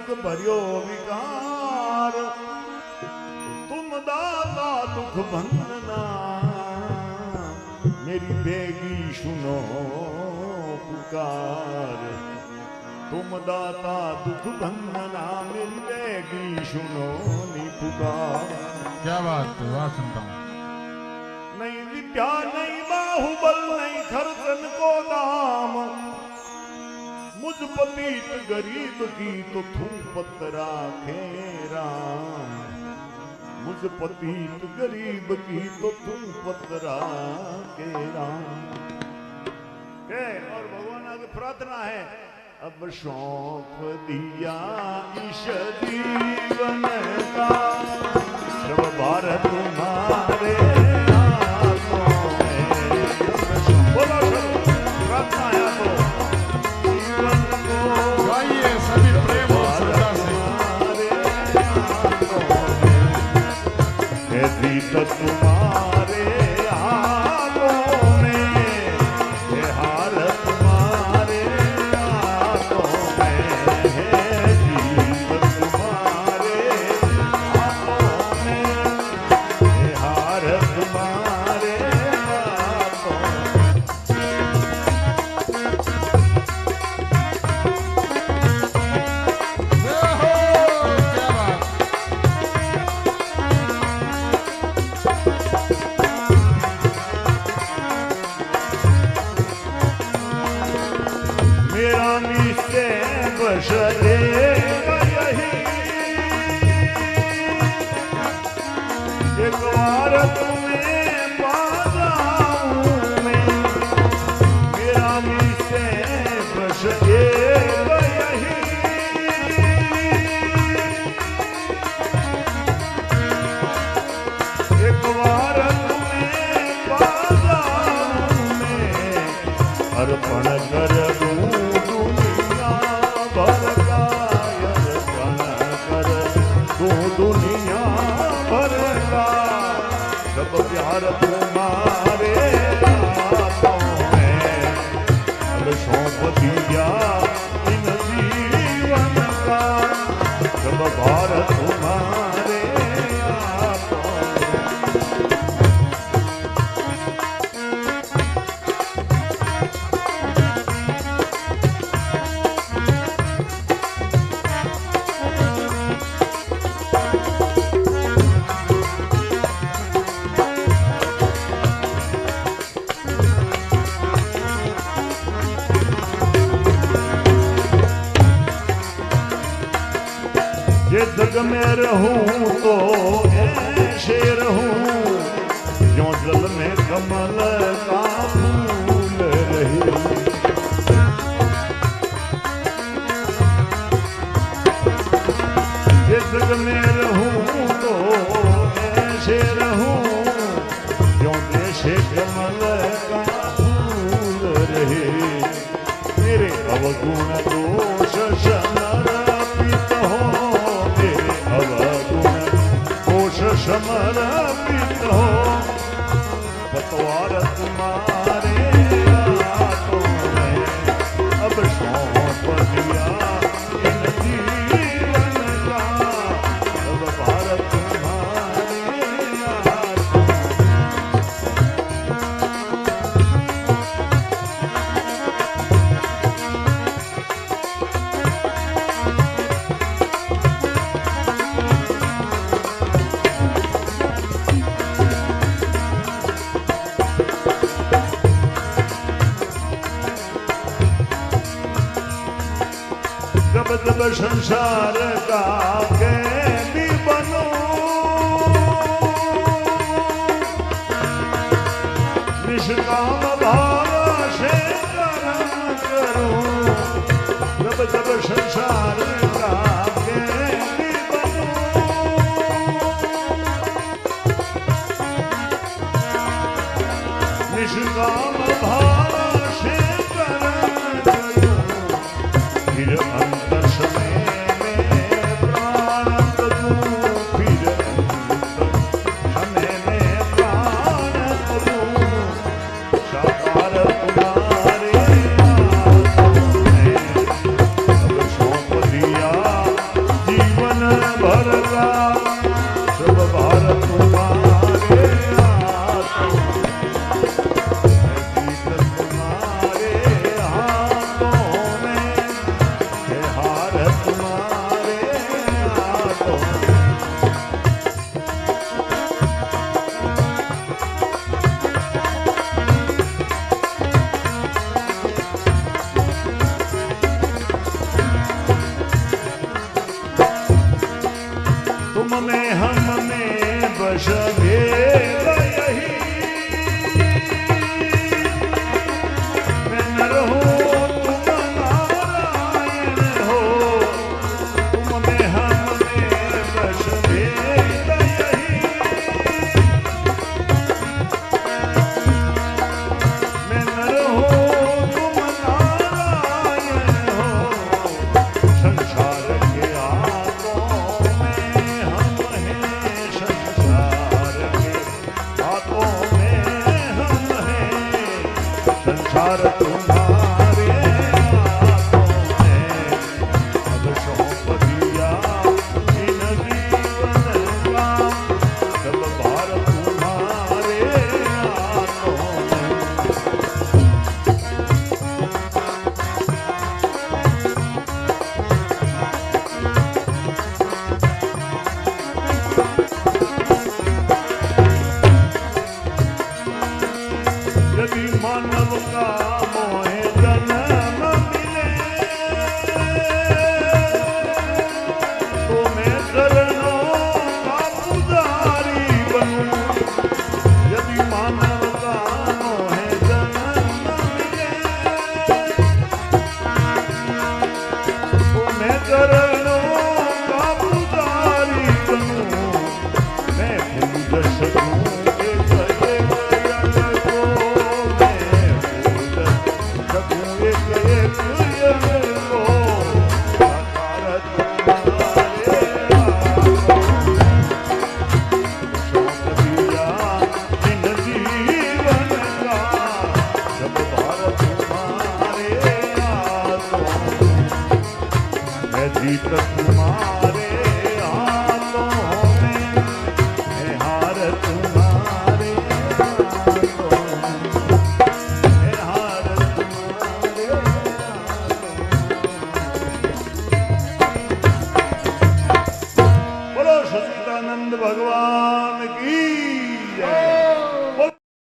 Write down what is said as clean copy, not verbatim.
सिख भरियो विकार, तुम दाता दुख भंजना, मेरी बेगी सुनो पुकार। तुम दाता दुख भंजना, मेरी बेगी सुनो नी पुकार। क्या बात है, वाह सुनता हूँ। नहीं विद्या नहीं बाहुबल नहीं खर्चन को दाम, मुझ पतित गरीब की तो थूपत राखे राम। मुझ पतित गरीब की तो थूपत राखे राम। के और भगवान आगे प्रार्थना है, अब सौंप दिया इस जीवन का सब भार तुम्हारे हाथों में। बोलो प्रार्थना है तो तो तुम्हारे हाथों में, ये हार तुम्हारे हाथों में है, जीत तुम्हारे हाथों में, ये हार तुम्हारे हाथों एक बार तुम्हें पा जाऊं मैं, मेरा मिलते बस यही। एक बार तुम्हें पा जाऊं मैं, अर्पण कर दूं दुनिया भर का, अर्पण कर दूं दुनिया भर का, सब प्यार तुम्हारे हाथों में। अब सौंप दिया इन जीवन का, सब भार तुम्हारे हाथों में। ये जग में रहूं तो ऐसे रहूं, जो जल में कमल का फूल रहे। ये जग में रहूं तो ऐसे रहूं, जो जैसे कमल का फूल रहे। मेरे अवगुण दोष समर्पित हो, समर्पित हो, पतवार तुम्हारे हाथों में। अब सौंप दिया इन जीवन का, अब भार तुम्हारे हाथों जब संसार का कैदी बनो, निष्काम भाव से कर्म करूं। जब संसार का कैदी बनो, निष्काम भाव से कर्म करूं। फिर अंतर समय में प्राण दूं, फिर अंतर समय में प्राण दूं। साकार तुम्हारे हाथों में, अब सौंप दिया हार तुम्हारे हाथों में अब सौंप दिया इन जीवन का सब भार तुम्हारे हाथों में यदि मानव का मोहे जन्म मिले तो मैं चरणों का पुजारी बनूं यदि मानव का मोहे जन्म मिले तो मैं चरणों का पुजारी बनूं मैं पूज सकूं जीत तुम्हारे हाथों में है हार तुम्हारे हाथों में है हार तुम्हारे हाथों में। बोलो सच्चिदानंद भगवान की जय।